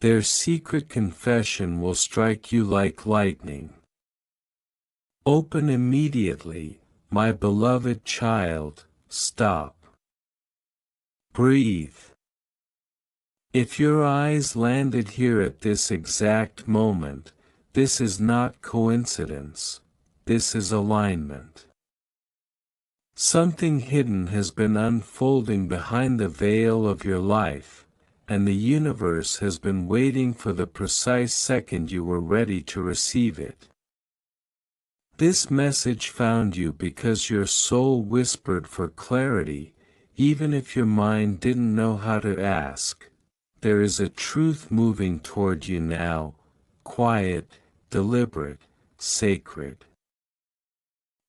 Their secret confession will strike you like lightning. Open immediately, my beloved child, stop. Breathe. If your eyes landed here at this exact moment, this is not coincidence, this is alignment. Something hidden has been unfolding behind the veil of your life, and the universe has been waiting for the precise second you were ready to receive it. This message found you because your soul whispered for clarity, even if your mind didn't know how to ask. There is a truth moving toward you now, quiet, deliberate, sacred.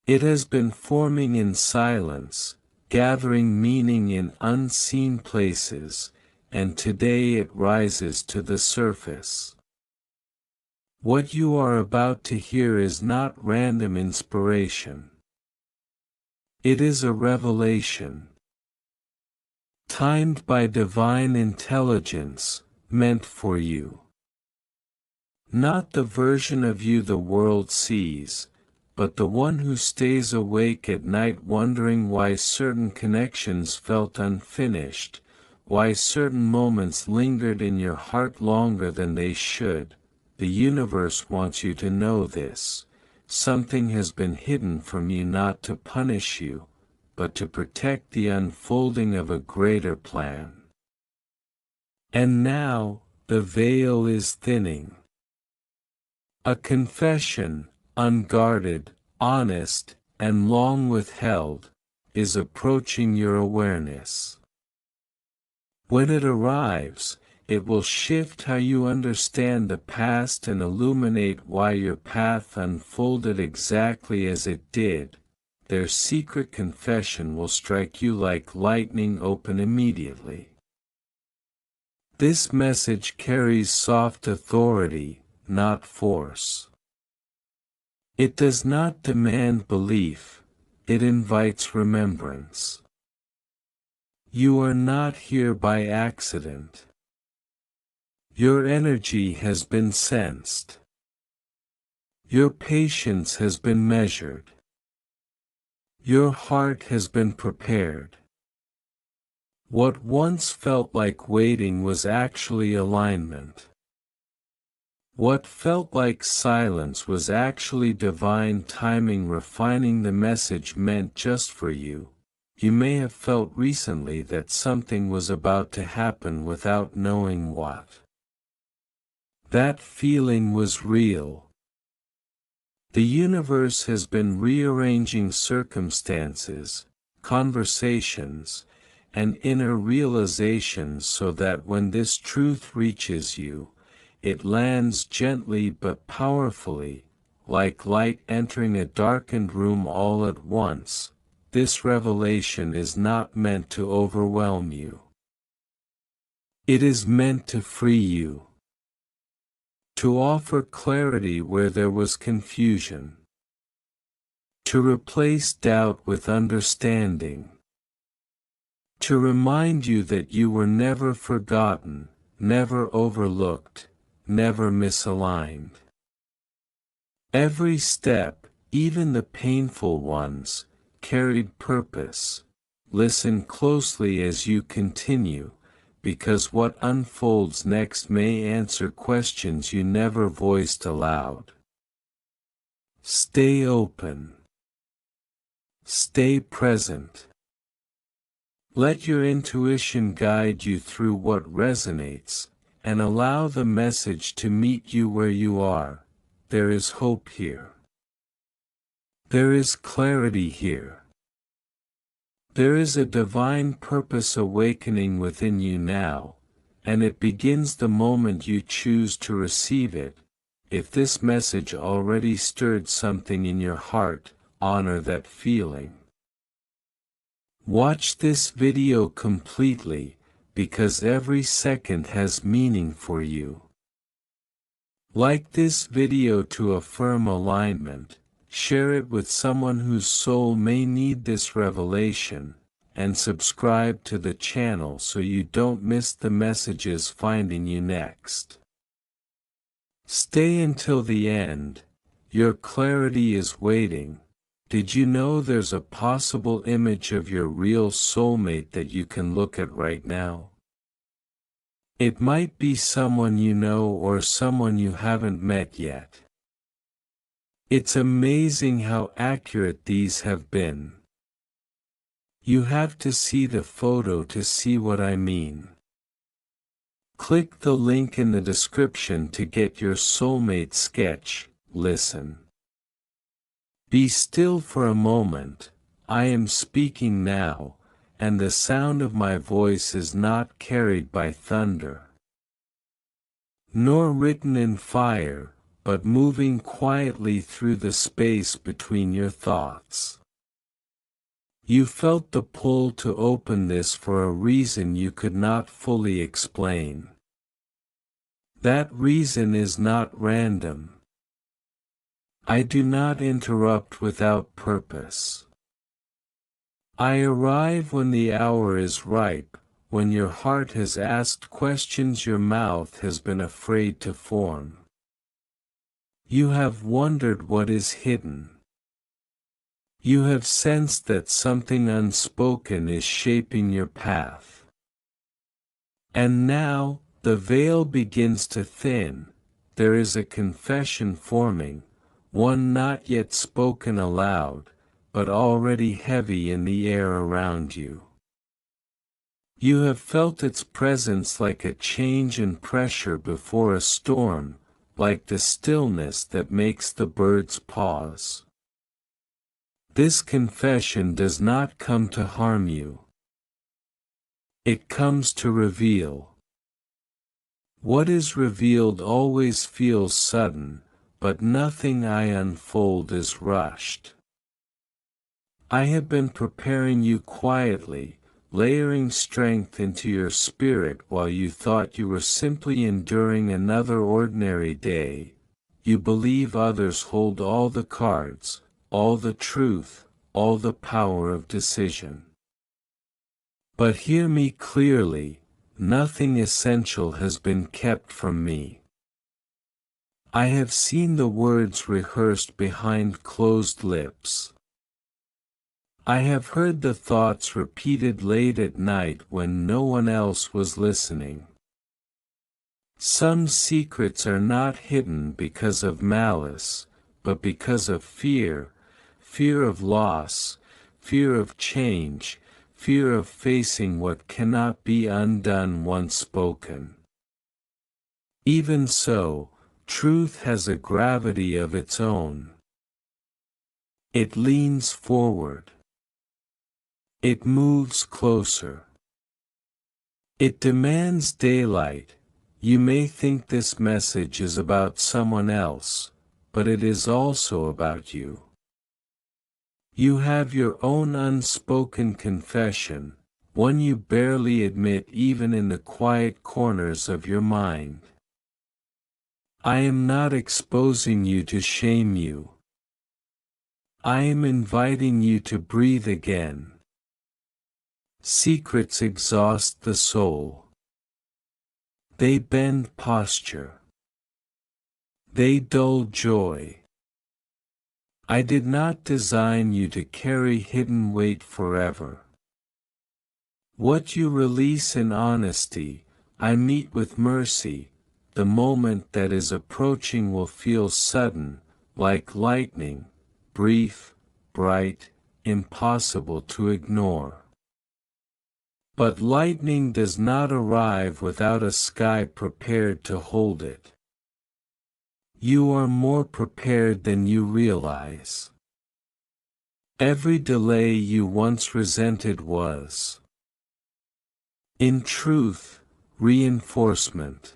It has been forming in silence, gathering meaning in unseen places, and today it rises to the surface. What you are about to hear is not random inspiration. It is a revelation, timed by divine intelligence, meant for you. Not the version of you the world sees, but the one who stays awake at night wondering why certain connections felt unfinished, why certain moments lingered in your heart longer than they should. The universe wants you to know this. Something has been hidden from you not to punish you, but to protect the unfolding of a greater plan. And now, the veil is thinning. A confession, unguarded, honest, and long withheld, is approaching your awareness. When it arrives, it will shift how you understand the past and illuminate why your path unfolded exactly as it did. Their secret confession will strike you like lightning. Open immediately. This message carries soft authority, not force. It does not demand belief, it invites remembrance. You are not here by accident. Your energy has been sensed. Your patience has been measured. Your heart has been prepared. What once felt like waiting was actually alignment. What felt like silence was actually divine timing refining the message meant just for you. You may have felt recently that something was about to happen without knowing what. That feeling was real. The universe has been rearranging circumstances, conversations, and inner realizations so that when this truth reaches you, it lands gently but powerfully, like light entering a darkened room all at once. This revelation is not meant to overwhelm you. It is meant to free you. To offer clarity where there was confusion. To replace doubt with understanding. To remind you that you were never forgotten, never overlooked, never misaligned. Every step, even the painful ones, carried purpose. Listen closely as you continue, because what unfolds next may answer questions you never voiced aloud. Stay open. Stay present. Let your intuition guide you through what resonates, and allow the message to meet you where you are. There is hope here. There is clarity here. There is a divine purpose awakening within you now, and it begins the moment you choose to receive it. If this message already stirred something in your heart, honor that feeling. Watch this video completely, because every second has meaning for you. Like this video to affirm alignment, share it with someone whose soul may need this revelation, and subscribe to the channel so you don't miss the messages finding you next. Stay until the end. Your clarity is waiting. Did you know there's a possible image of your real soulmate that you can look at right now? It might be someone you know or someone you haven't met yet. It's amazing how accurate these have been. You have to see the photo to see what I mean. Click the link in the description to get your soulmate sketch. Listen. Be still for a moment. I am speaking now, and the sound of my voice is not carried by thunder, nor written in fire, but moving quietly through the space between your thoughts. You felt the pull to open this for a reason you could not fully explain. That reason is not random. I do not interrupt without purpose. I arrive when the hour is ripe, when your heart has asked questions your mouth has been afraid to form. You have wondered what is hidden. You have sensed that something unspoken is shaping your path. And now, the veil begins to thin. There is a confession forming, one not yet spoken aloud, but already heavy in the air around you. You have felt its presence like a change in pressure before a storm, like the stillness that makes the birds pause. This confession does not come to harm you. It comes to reveal. What is revealed always feels sudden, but nothing I unfold is rushed. I have been preparing you quietly, layering strength into your spirit while you thought you were simply enduring another ordinary day. You believe others hold all the cards, all the truth, all the power of decision. But hear me clearly, nothing essential has been kept from me. I have seen the words rehearsed behind closed lips. I have heard the thoughts repeated late at night when no one else was listening. Some secrets are not hidden because of malice, but because of fear, fear of loss, fear of change, fear of facing what cannot be undone once spoken. Even so, truth has a gravity of its own. It leans forward. It moves closer. It demands daylight. You may think this message is about someone else, but it is also about you. You have your own unspoken confession, one you barely admit even in the quiet corners of your mind. I am not exposing you to shame you. I am inviting you to breathe again. Secrets exhaust the soul. They bend posture. They dull joy. I did not design you to carry hidden weight forever. What you release in honesty, I meet with mercy. The moment that is approaching will feel sudden, like lightning, brief, bright, impossible to ignore. But lightning does not arrive without a sky prepared to hold it. You are more prepared than you realize. Every delay you once resented was, in truth, reinforcement.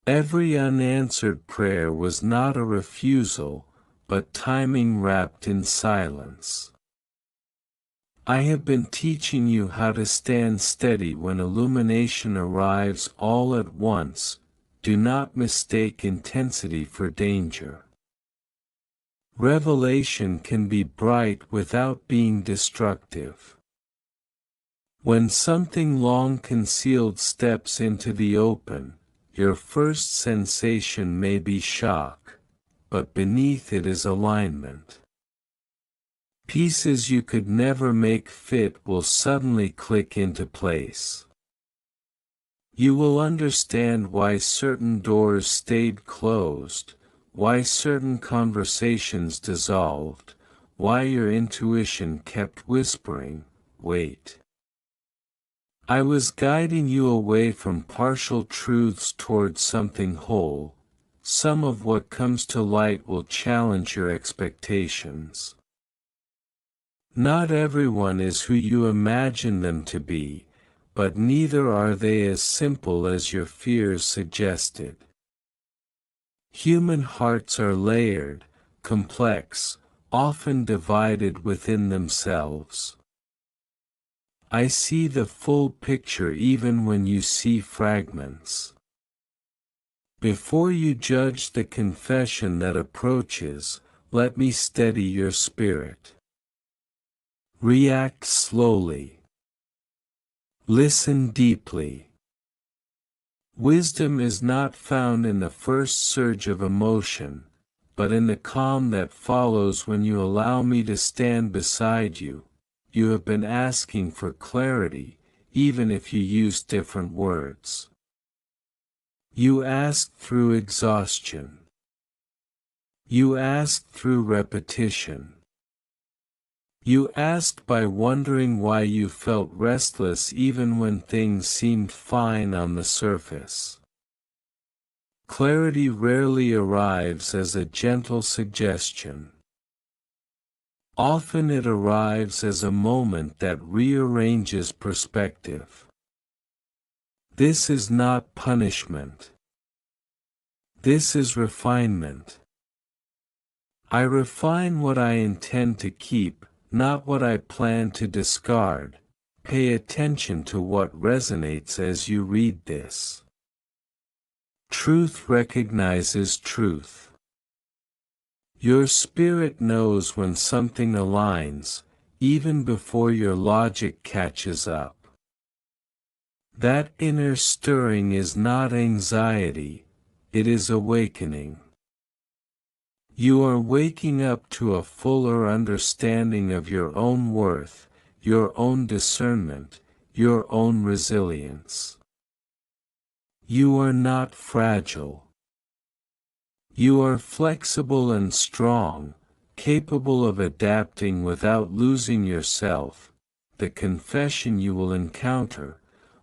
Every unanswered prayer was not a refusal, but timing wrapped in silence. I have been teaching you how to stand steady when illumination arrives all at once. Do not mistake intensity for danger. Revelation can be bright without being destructive. When something long concealed steps into the open, Your first sensation may be shock, but beneath it is alignment. Pieces you could never make fit will suddenly click into place. You will understand why certain doors stayed closed, why certain conversations dissolved, why your intuition kept whispering, "Wait." I was guiding you away from partial truths towards something whole. Some of what comes to light will challenge your expectations. Not everyone is who you imagine them to be, but neither are they as simple as your fears suggested. Human hearts are layered, complex, often divided within themselves. I see the full picture even when you see fragments. Before you judge the confession that approaches, let me steady your spirit. React slowly. Listen deeply. Wisdom is not found in the first surge of emotion, but in the calm that follows when you allow me to stand beside you. You have been asking for clarity, even if you use different words. You asked through exhaustion. You asked through repetition. You asked by wondering why you felt restless even when things seemed fine on the surface. Clarity rarely arrives as a gentle suggestion. Often it arrives as a moment that rearranges perspective. This is not punishment. This is refinement. I refine what I intend to keep, not what I plan to discard. Pay attention to what resonates as you read this. Truth recognizes truth. Your spirit knows when something aligns, even before your logic catches up. That inner stirring is not anxiety, it is awakening. You are waking up to a fuller understanding of your own worth, your own discernment, your own resilience. You are not fragile. You are flexible and strong, capable of adapting without losing yourself. The confession you will encounter,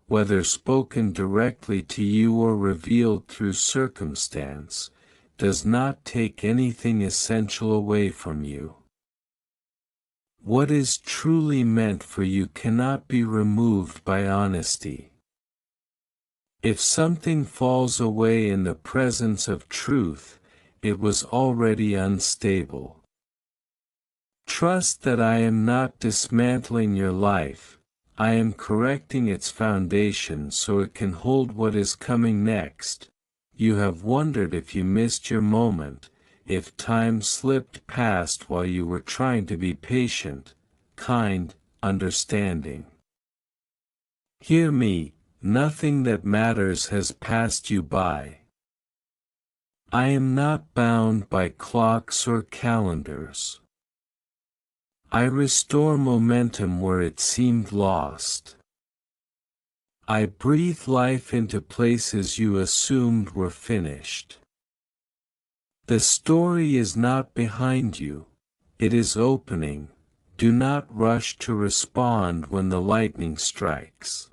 whether spoken directly to you or revealed through circumstance, does not take anything essential away from you. What is truly meant for you cannot be removed by honesty. If something falls away in the presence of truth, it was already unstable. Trust that I am not dismantling your life, I am correcting its foundation so it can hold what is coming next. You have wondered if you missed your moment, if time slipped past while you were trying to be patient, kind, understanding. Hear me, nothing that matters has passed you by. I am not bound by clocks or calendars. I restore momentum where it seemed lost. I breathe life into places you assumed were finished. The story is not behind you, it is opening. Do not rush to respond when the lightning strikes.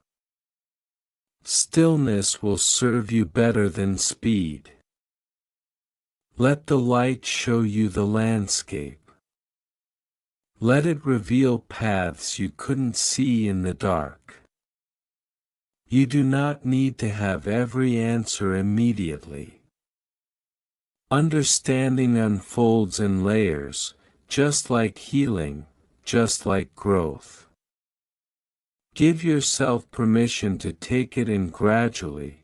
Stillness will serve you better than speed. Let the light show you the landscape. Let it reveal paths you couldn't see in the dark. You do not need to have every answer immediately. Understanding unfolds in layers, just like healing, just like growth. Give yourself permission to take it in gradually.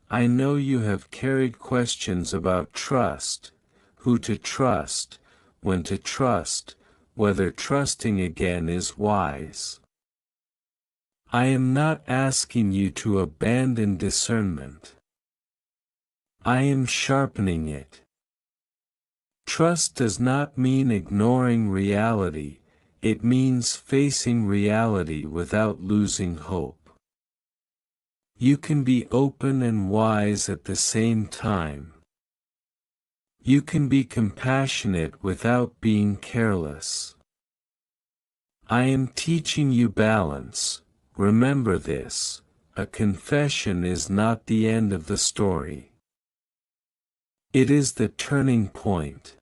I know you have carried questions about trust, who to trust, when to trust, whether trusting again is wise. I am not asking you to abandon discernment. I am sharpening it. Trust does not mean ignoring reality, it means facing reality without losing hope. You can be open and wise at the same time. You can be compassionate without being careless. I am teaching you balance. Remember this, a confession is not the end of the story. It is the turning point.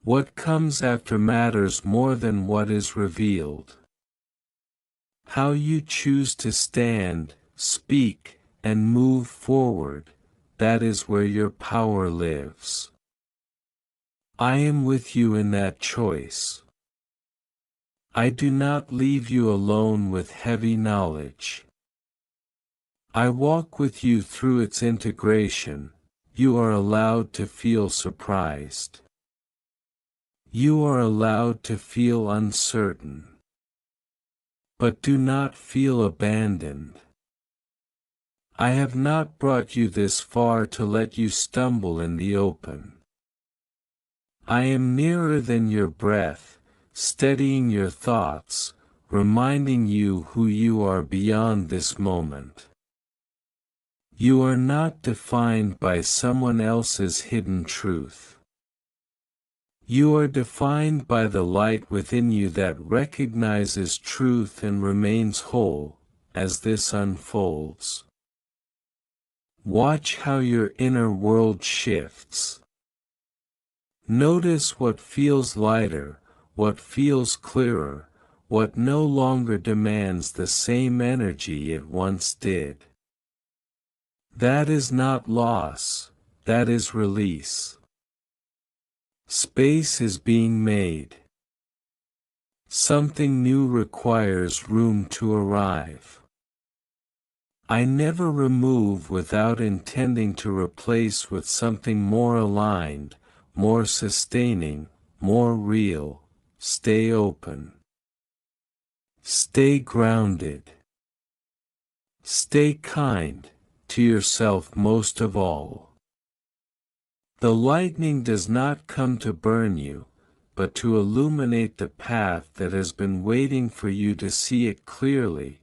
What comes after matters more than what is revealed. How you choose to stand, speak, and move forward, that is where your power lives. I am with you in that choice. I do not leave you alone with heavy knowledge. I walk with you through its integration. You are allowed to feel surprised. You are allowed to feel uncertain. But do not feel abandoned. I have not brought you this far to let you stumble in the open. I am nearer than your breath, steadying your thoughts, reminding you who you are beyond this moment. You are not defined by someone else's hidden truth. You are defined by the light within you that recognizes truth and remains whole, as this unfolds. Watch how your inner world shifts. Notice what feels lighter, what feels clearer, what no longer demands the same energy it once did. That is not loss, that is release. Space is being made. Something new requires room to arrive. I never remove without intending to replace with something more aligned, more sustaining, more real. Stay open. Stay grounded. Stay kind, to yourself most of all. The lightning does not come to burn you, but to illuminate the path that has been waiting for you to see it clearly,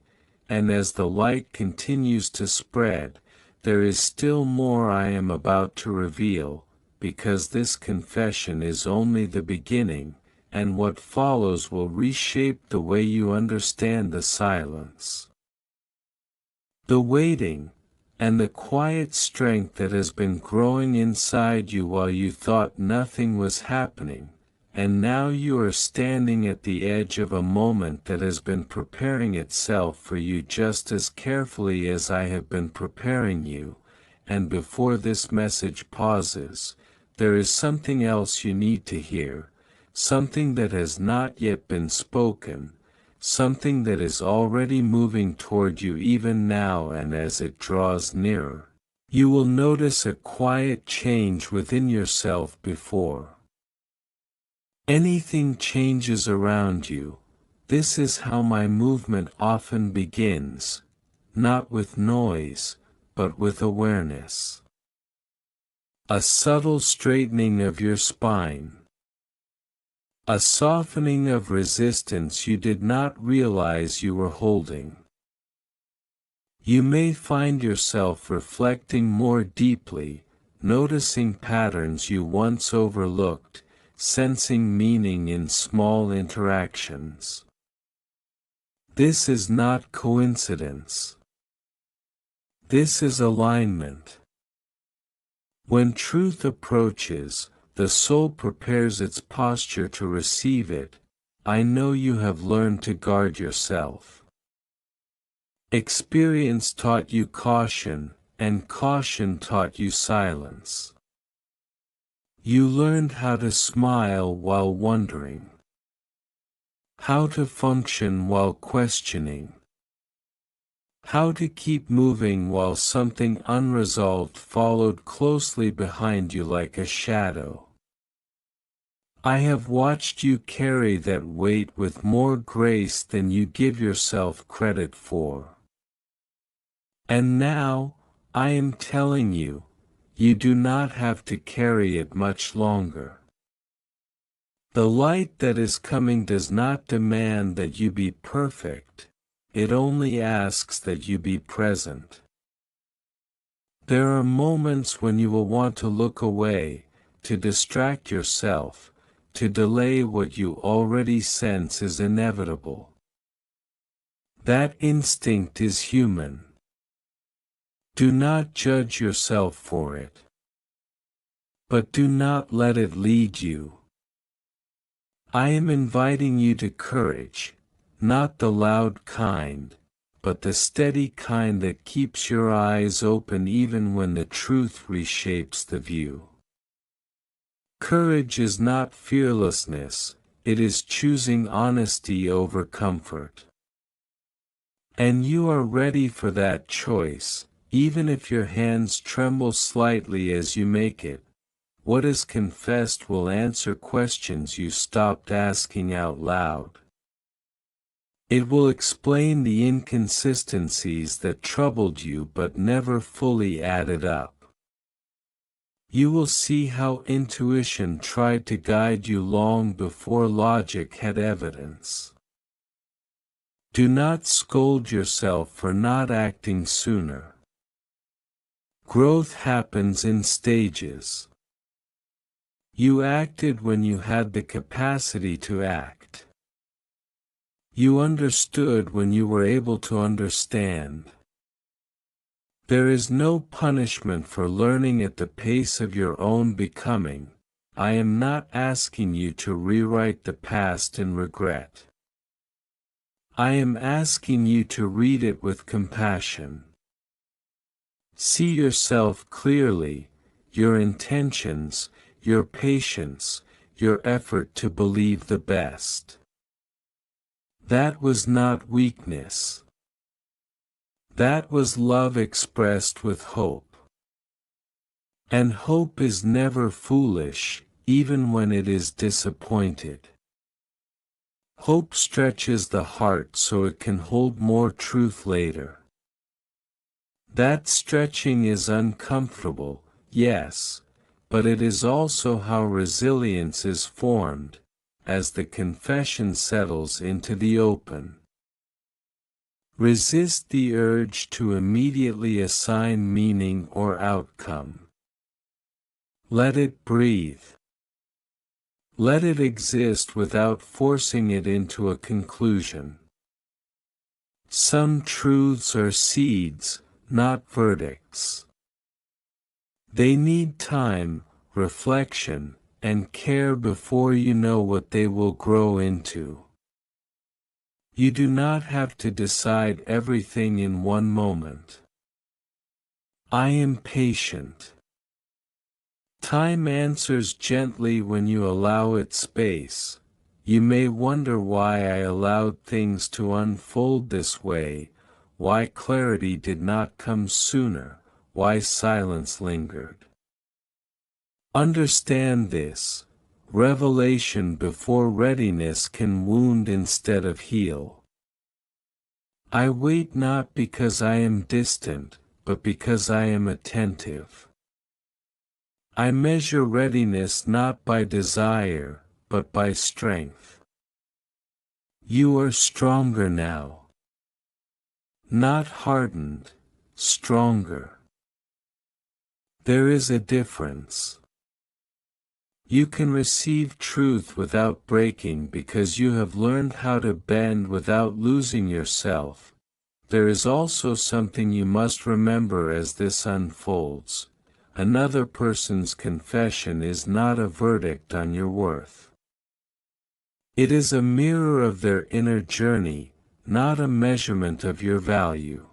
and as the light continues to spread, there is still more I am about to reveal, because this confession is only the beginning, and what follows will reshape the way you understand the silence. The waiting, and the quiet strength that has been growing inside you while you thought nothing was happening, and now you are standing at the edge of a moment that has been preparing itself for you just as carefully as I have been preparing you, and before this message pauses, there is something else you need to hear, something that has not yet been spoken, something that is already moving toward you even now, and as it draws nearer, you will notice a quiet change within yourself before anything changes around you. This is how my movement often begins, not with noise, but with awareness. A subtle straightening of your spine. A softening of resistance you did not realize you were holding. You may find yourself reflecting more deeply, noticing patterns you once overlooked, sensing meaning in small interactions. This is not coincidence. This is alignment. When truth approaches, the soul prepares its posture to receive it. I know you have learned to guard yourself. Experience taught you caution, and caution taught you silence. You learned how to smile while wondering, how to function while questioning, how to keep moving while something unresolved followed closely behind you like a shadow. I have watched you carry that weight with more grace than you give yourself credit for. And now, I am telling you, You do not have to carry it much longer. The light that is coming does not demand that you be perfect, it only asks that you be present. There are moments when you will want to look away, to distract yourself, to delay what you already sense is inevitable. That instinct is human. Do not judge yourself for it. But do not let it lead you. I am inviting you to courage, not the loud kind, but the steady kind that keeps your eyes open even when the truth reshapes the view. Courage is not fearlessness, it is choosing honesty over comfort. And you are ready for that choice, even if your hands tremble slightly as you make it. What is confessed will answer questions you stopped asking out loud. It will explain the inconsistencies that troubled you but never fully added up. You will see how intuition tried to guide you long before logic had evidence. Do not scold yourself for not acting sooner. Growth happens in stages. You acted when you had the capacity to act. You understood when you were able to understand. There is no punishment for learning at the pace of your own becoming. I am not asking you to rewrite the past in regret. I am asking you to read it with compassion. See yourself clearly, your intentions, your patience, your effort to believe the best. That was not weakness. That was love expressed with hope. And hope is never foolish, even when it is disappointed. Hope stretches the heart so it can hold more truth later. That stretching is uncomfortable, yes, but it is also how resilience is formed, as the confession settles into the open. Resist the urge to immediately assign meaning or outcome. Let it breathe. Let it exist without forcing it into a conclusion. Some truths are seeds, not verdicts. They need time, reflection, and care before you know what they will grow into. You do not have to decide everything in one moment. I am patient. Time answers gently when you allow it space. You may wonder why I allowed things to unfold this way, why clarity did not come sooner, why silence lingered. Understand this. Revelation before readiness can wound instead of heal. I wait not because I am distant, but because I am attentive. I measure readiness not by desire, but by strength. You are stronger now. Not hardened, stronger. There is a difference. You can receive truth without breaking because you have learned how to bend without losing yourself. There is also something you must remember as this unfolds. Another person's confession is not a verdict on your worth. It is a mirror of their inner journey, not a measurement of your value.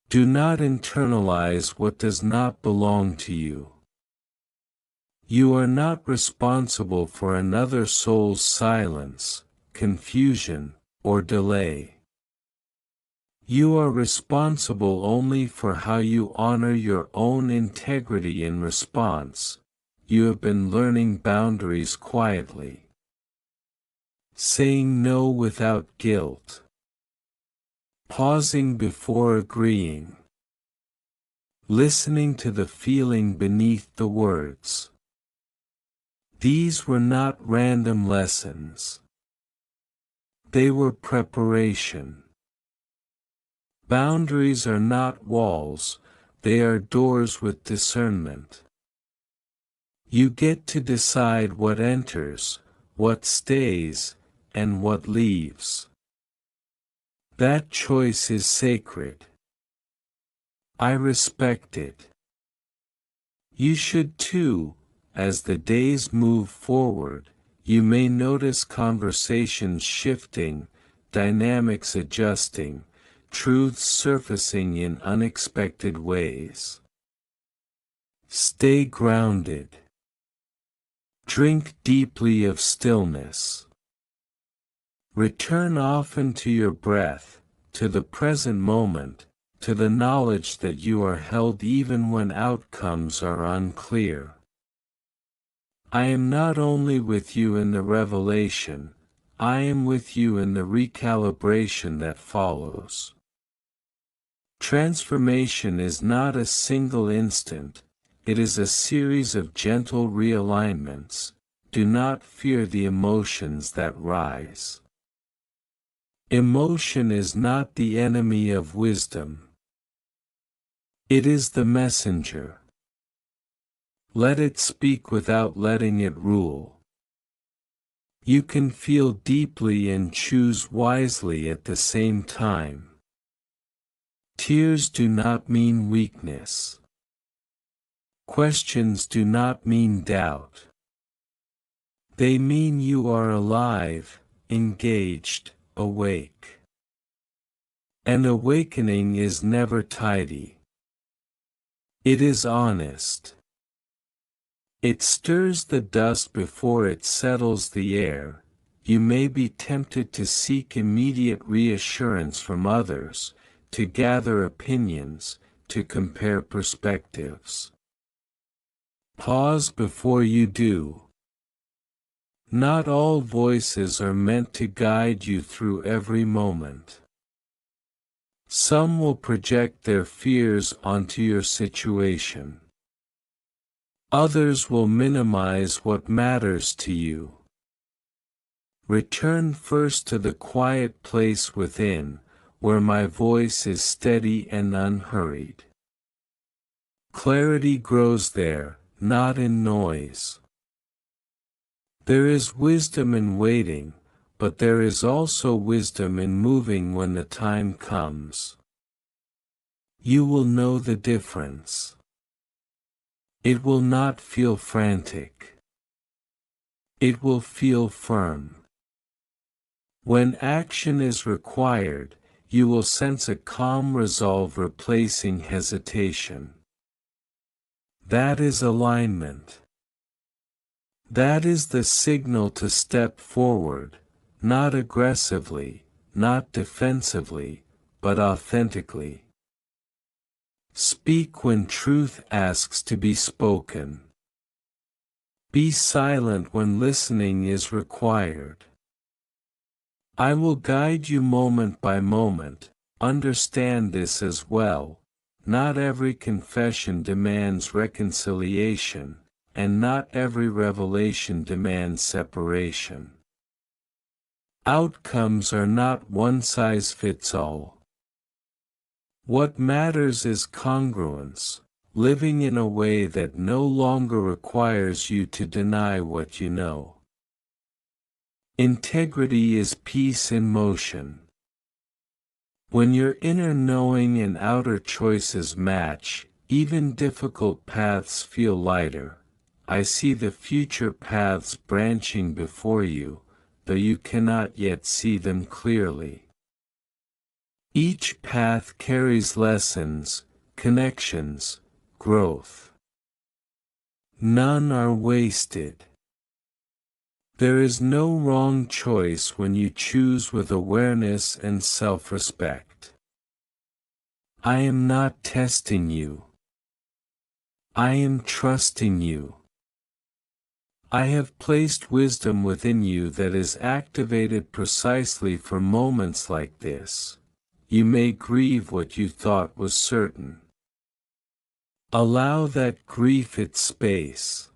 Do not internalize what does not belong to you. You are not responsible for another soul's silence, confusion, or delay. You are responsible only for how you honor your own integrity in response. You have been learning boundaries quietly. Saying no without guilt. Pausing before agreeing. listening to the feeling beneath the words. These were not random lessons. They were preparation. Boundaries are not walls, they are doors with discernment. You get to decide what enters, what stays, and what leaves. That choice is sacred. I respect it. You should too. As the days move forward, you may notice conversations shifting, dynamics adjusting, truths surfacing in unexpected ways. Stay grounded. Drink deeply of stillness. Return often to your breath, to the present moment, to the knowledge that you are held even when outcomes are unclear. I am not only with you in the revelation, I am with you in the recalibration that follows. Transformation is not a single instant, it is a series of gentle realignments. Do not fear the emotions that rise. Emotion is not the enemy of wisdom. It is the messenger. Let it speak without letting it rule. You can feel deeply and choose wisely at the same time. Tears do not mean weakness. Questions do not mean doubt. They mean you are alive, engaged, awake. An awakening is never tidy. It is honest. It stirs the dust before it settles the air. You may be tempted to seek immediate reassurance from others, to gather opinions, to compare perspectives. Pause before you do. Not all voices are meant to guide you through every moment. Some will project their fears onto your situation. Others will minimize what matters to you. Return first to the quiet place within, where my voice is steady and unhurried. Clarity grows there, not in noise. There is wisdom in waiting, but there is also wisdom in moving when the time comes. You will know the difference. It will not feel frantic. It will feel firm. When action is required, you will sense a calm resolve replacing hesitation. That is alignment. That is the signal to step forward, not aggressively, not defensively, but authentically. Speak when truth asks to be spoken. Be silent when listening is required. I will guide you moment by moment. Understand this as well. Not every confession demands reconciliation, and not every revelation demands separation. Outcomes are not one size fits all. What matters is congruence, living in a way that no longer requires you to deny what you know. Integrity is peace in motion. When your inner knowing and outer choices match, even difficult paths feel lighter. I see the future paths branching before you, though you cannot yet see them clearly. Each path carries lessons, connections, growth. None are wasted. There is no wrong choice when you choose with awareness and self-respect. I am not testing you. I am trusting you. I have placed wisdom within you that is activated precisely for moments like this. You may grieve what you thought was certain. Allow that grief its space.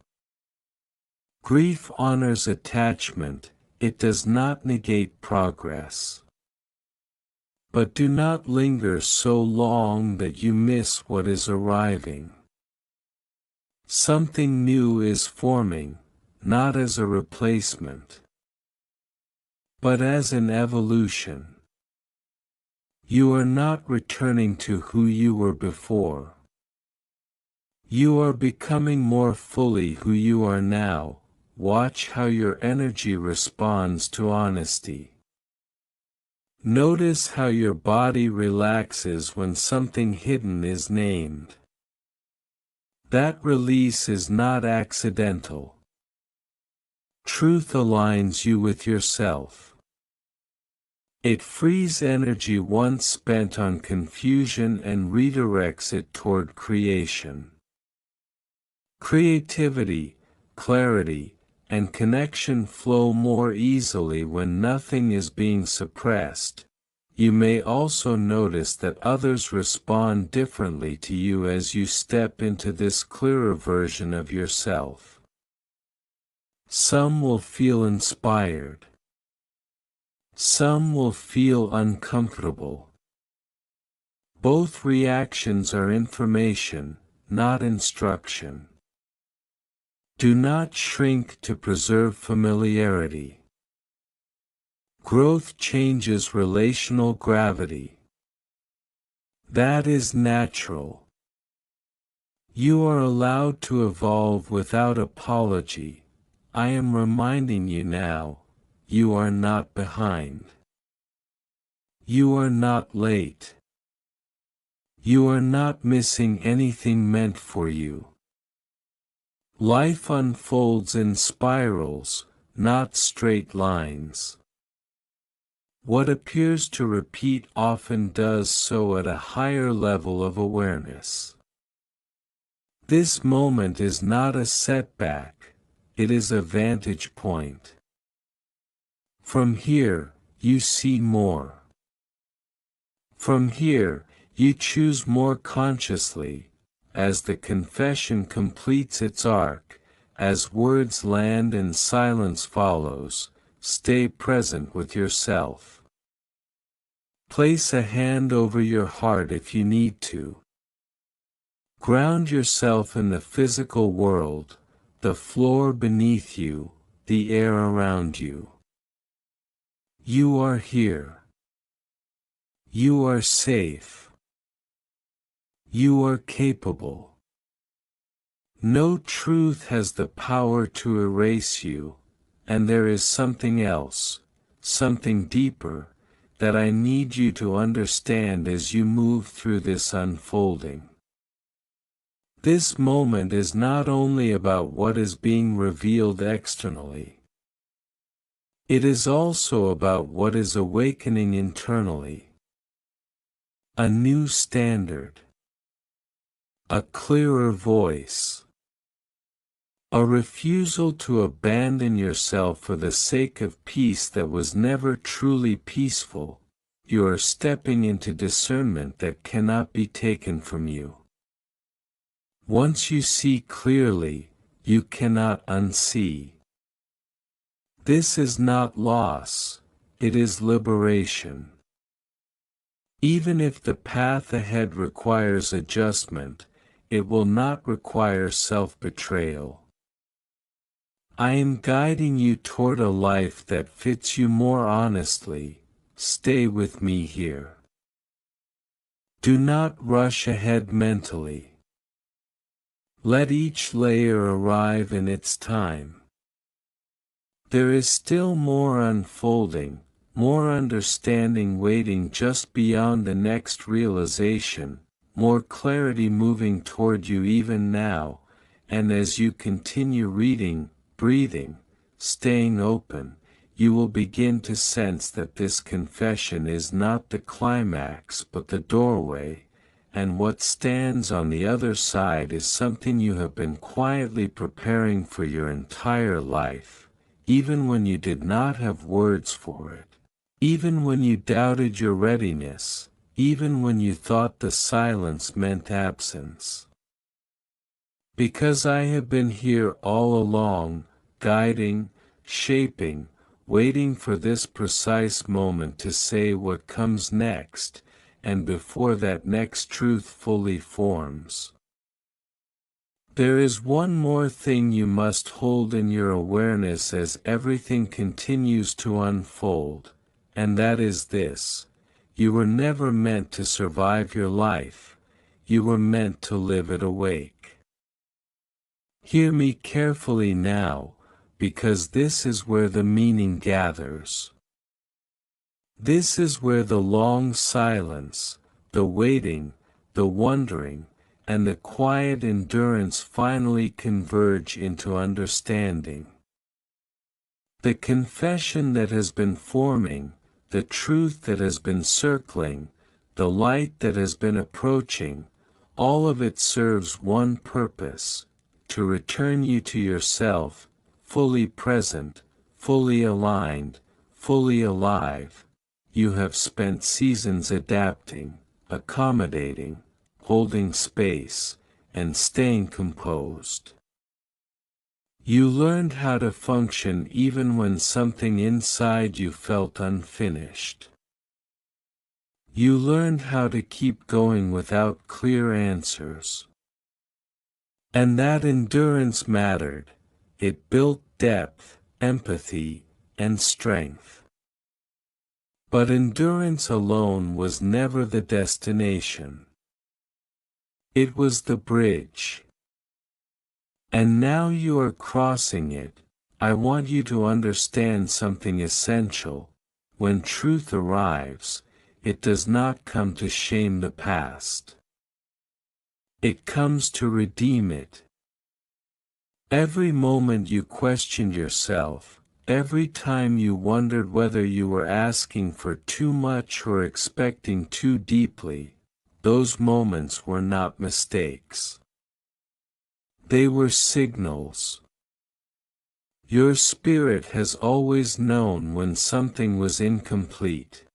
Grief honors attachment, it does not negate progress. But do not linger so long that you miss what is arriving. Something new is forming, not as a replacement, but as an evolution. You are not returning to who you were before. You are becoming more fully who you are now. Watch how your energy responds to honesty. Notice how your body relaxes when something hidden is named. That release is not accidental. Truth aligns you with yourself. It frees energy once spent on confusion and redirects it toward creation. Creativity, clarity, and connection flow more easily when nothing is being suppressed. You may also notice that others respond differently to you as you step into this clearer version of yourself. Some will feel inspired. Some will feel uncomfortable. Both reactions are information, not instruction. Do not shrink to preserve familiarity. Growth changes relational gravity. That is natural. You are allowed to evolve without apology. I am reminding you now, you are not behind. You are not late. You are not missing anything meant for you. Life unfolds in spirals, not straight lines. What appears to repeat often does so at a higher level of awareness. This moment is not a setback, it is a vantage point. From here, you see more. From here, you choose more consciously. As the confession completes its arc, as words land and silence follows, stay present with yourself. Place a hand over your heart if you need to. Ground yourself in the physical world, the floor beneath you, the air around you. You are here. You are safe. You are capable. No truth has the power to erase you, and there is something else, something deeper, that I need you to understand as you move through this unfolding. This moment is not only about what is being revealed externally. It is also about what is awakening internally. A new standard. A clearer voice. A refusal to abandon yourself for the sake of peace that was never truly peaceful. You are stepping into discernment that cannot be taken from you. Once you see clearly, you cannot unsee. This is not loss, it is liberation. Even if the path ahead requires adjustment, it will not require self-betrayal. I am guiding you toward a life that fits you more honestly. Stay with me here. Do not rush ahead mentally. Let each layer arrive in its time. There is still more unfolding, more understanding waiting just beyond the next realization, more clarity moving toward you even now, and as you continue reading, breathing, staying open, you will begin to sense that this confession is not the climax but the doorway, and what stands on the other side is something you have been quietly preparing for your entire life, even when you did not have words for it, even when you doubted your readiness, even when you thought the silence meant absence. Because I have been here all along, guiding, shaping, waiting for this precise moment to say what comes next, and before that next truth fully forms. There is one more thing you must hold in your awareness as everything continues to unfold, and that is this: you were never meant to survive your life, you were meant to live it awake. Hear me carefully now, because this is where the meaning gathers. This is where the long silence, the waiting, the wondering, and the quiet endurance finally converge into understanding. The confession that has been forming, the truth that has been circling, the light that has been approaching, all of it serves one purpose: to return you to yourself, fully present, fully aligned, fully alive. You have spent seasons adapting, accommodating, holding space, and staying composed. You learned how to function even when something inside you felt unfinished. You learned how to keep going without clear answers. And that endurance mattered. It built depth, empathy, and strength. But endurance alone was never the destination. It was the bridge. And now you are crossing it. I want you to understand something essential. When truth arrives, it does not come to shame the past. It comes to redeem it. Every moment you questioned yourself, every time you wondered whether you were asking for too much or expecting too deeply, those moments were not mistakes. They were signals. Your spirit has always known when something was incomplete.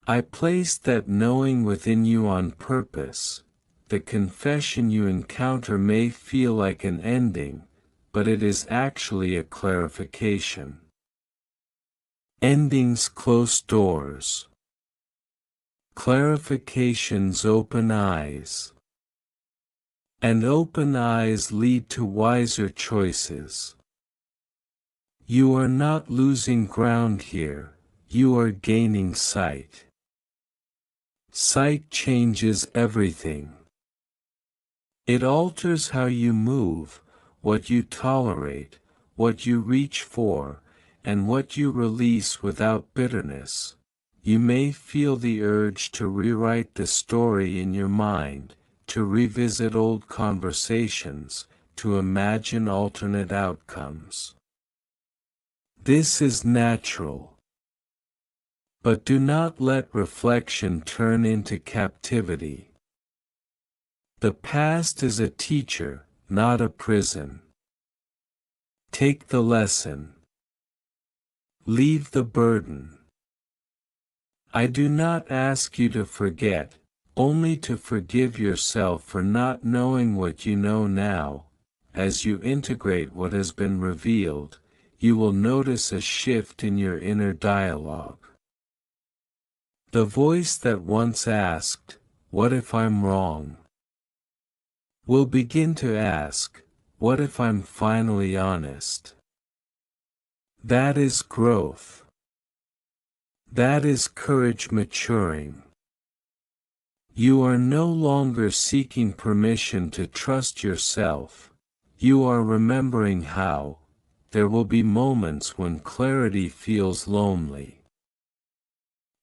I placed that knowing within you on purpose. The confession you encounter may feel like an ending, but it is actually a clarification. Endings close doors. Clarifications open eyes. And open eyes lead to wiser choices. You are not losing ground here, you are gaining sight. Sight changes everything. It alters how you move, what you tolerate, what you reach for, and what you release without bitterness. You may feel the urge to rewrite the story in your mind, to revisit old conversations, to imagine alternate outcomes. This is natural. But do not let reflection turn into captivity. The past is a teacher, not a prison. Take the lesson. Leave the burden. I do not ask you to forget, only to forgive yourself for not knowing what you know now. As you integrate what has been revealed, you will notice a shift in your inner dialogue. The voice that once asked, "What if I'm wrong?" will begin to ask, "What if I'm finally honest?" That is growth. That is courage maturing. You are no longer seeking permission to trust yourself. You are remembering how. There will be moments when clarity feels lonely.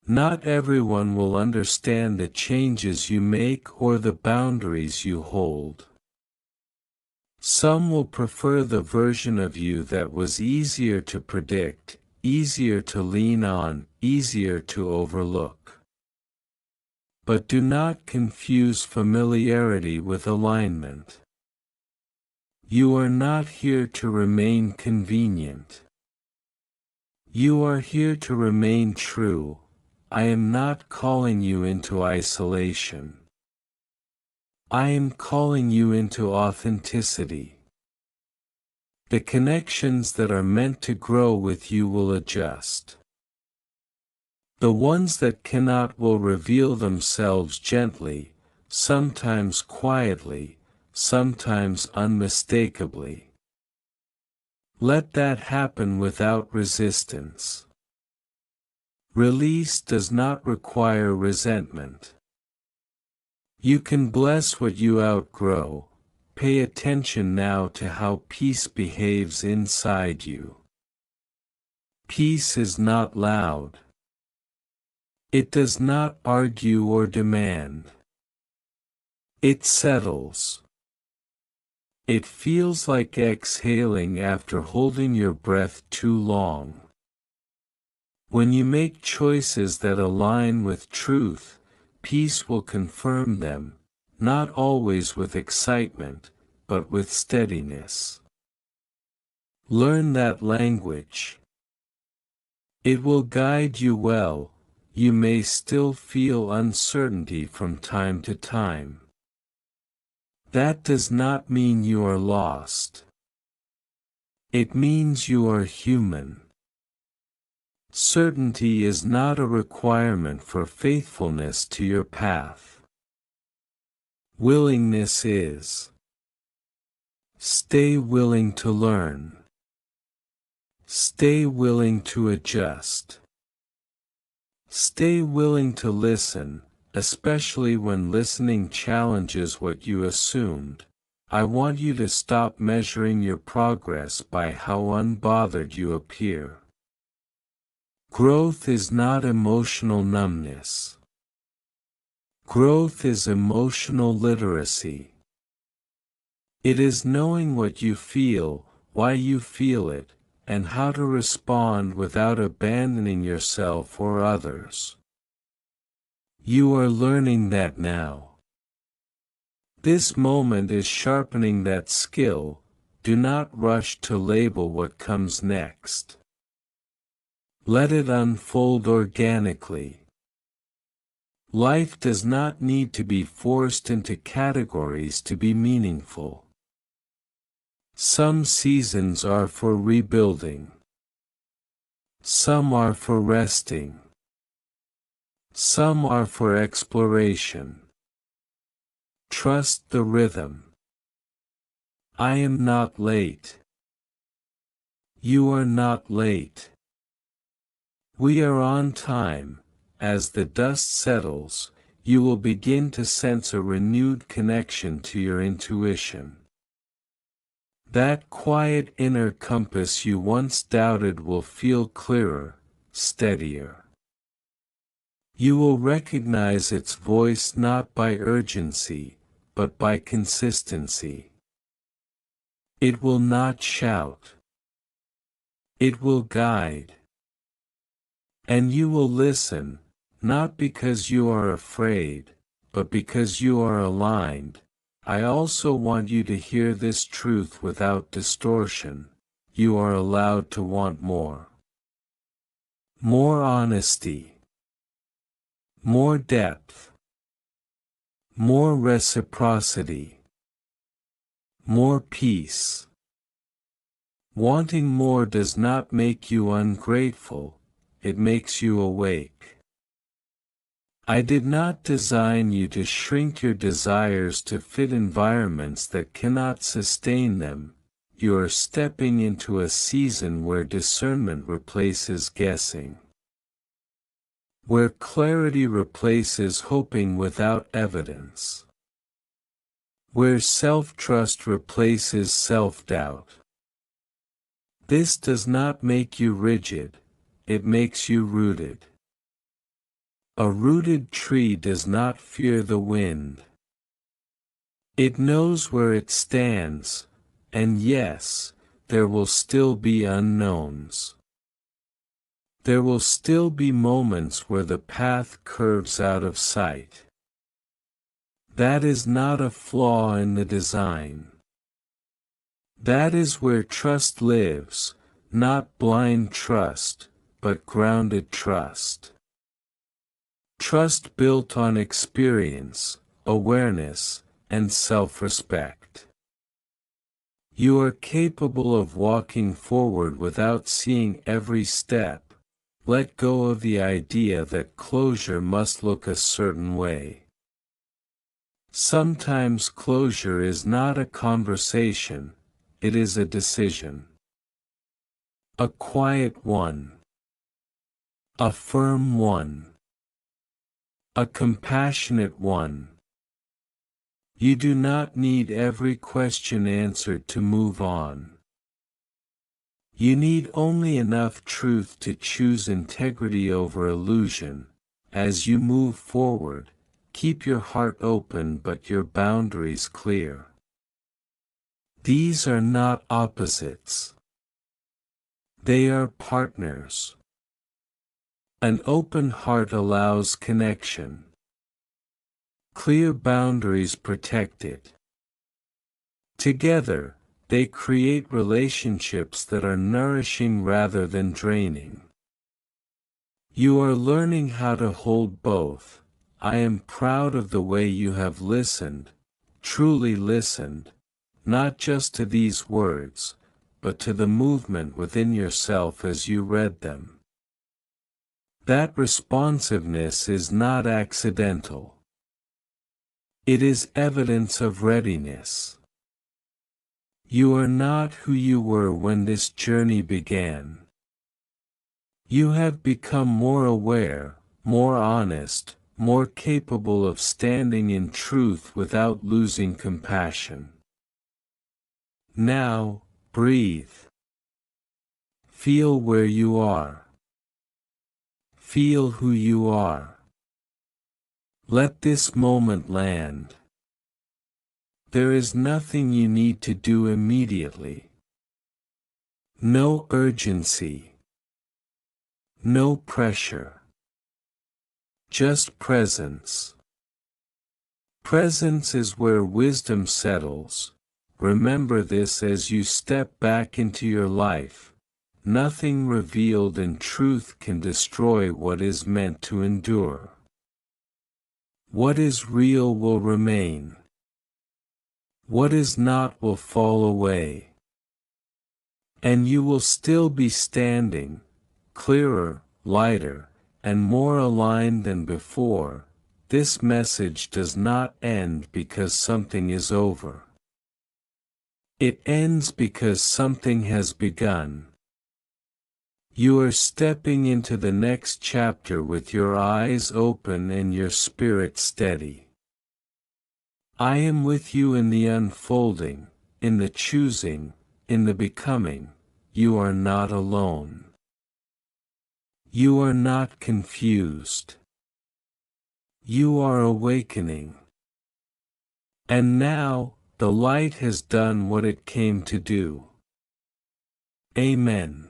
Not everyone will understand the changes you make or the boundaries you hold. Some will prefer the version of you that was easier to predict, easier to lean on, easier to overlook. But do not confuse familiarity with alignment. You are not here to remain convenient. You are here to remain true. I am not calling you into isolation. I am calling you into authenticity. The connections that are meant to grow with you will adjust. The ones that cannot will reveal themselves gently, sometimes quietly, sometimes unmistakably. Let that happen without resistance. Release does not require resentment. You can bless what you outgrow. Pay attention now to how peace behaves inside you. Peace is not loud. It does not argue or demand. It settles. It feels like exhaling after holding your breath too long. When you make choices that align with truth, peace will confirm them, not always with excitement, but with steadiness. Learn that language. It will guide you well. You may still feel uncertainty from time to time. That does not mean you are lost. It means you are human. Certainty is not a requirement for faithfulness to your path. Willingness is. Stay willing to learn. Stay willing to adjust. Stay willing to listen, especially when listening challenges what you assumed. I want you to stop measuring your progress by how unbothered you appear. Growth is not emotional numbness. Growth is emotional literacy. It is knowing what you feel, why you feel it, and how to respond without abandoning yourself or others. You are learning that now. This moment is sharpening that skill. Do not rush to label what comes next. Let it unfold organically. Life does not need to be forced into categories to be meaningful. Some seasons are for rebuilding. Some are for resting. Some are for exploration. Trust the rhythm. I am not late. You are not late. We are on time. As the dust settles, you will begin to sense a renewed connection to your intuition. That quiet inner compass you once doubted will feel clearer, steadier. You will recognize its voice not by urgency, but by consistency. It will not shout. It will guide. And you will listen, not because you are afraid, but because you are aligned. I also want you to hear this truth without distortion. You are allowed to want more. More honesty. More depth. More reciprocity. More peace. Wanting more does not make you ungrateful, it makes you awake. I did not design you to shrink your desires to fit environments that cannot sustain them. You are stepping into a season where discernment replaces guessing. Where clarity replaces hoping without evidence. Where self-trust replaces self-doubt. This does not make you rigid, it makes you rooted. A rooted tree does not fear the wind. It knows where it stands, and yes, there will still be unknowns. There will still be moments where the path curves out of sight. That is not a flaw in the design. That is where trust lives, not blind trust, but grounded trust. Trust built on experience, awareness, and self-respect. You are capable of walking forward without seeing every step. Let go of the idea that closure must look a certain way. Sometimes closure is not a conversation, it is a decision. A quiet one. A firm one. A compassionate one. You do not need every question answered to move on. You need only enough truth to choose integrity over illusion. As you move forward, keep your heart open but your boundaries clear. These are not opposites. They are partners. An open heart allows connection. Clear boundaries protect it. Together, they create relationships that are nourishing rather than draining. You are learning how to hold both. I am proud of the way you have listened, truly listened, not just to these words, but to the movement within yourself as you read them. That responsiveness is not accidental. It is evidence of readiness. You are not who you were when this journey began. You have become more aware, more honest, more capable of standing in truth without losing compassion. Now, breathe. Feel where you are. Feel who you are. Let this moment land. There is nothing you need to do immediately. No urgency. No pressure. Just presence. Presence is where wisdom settles. Remember this as you step back into your life. Nothing revealed in truth can destroy what is meant to endure. What is real will remain. What is not will fall away. And you will still be standing, clearer, lighter, and more aligned than before. This message does not end because something is over. It ends because something has begun. You are stepping into the next chapter with your eyes open and your spirit steady. I am with you in the unfolding, in the choosing, in the becoming. You are not alone. You are not confused. You are awakening. And now, the light has done what it came to do. Amen.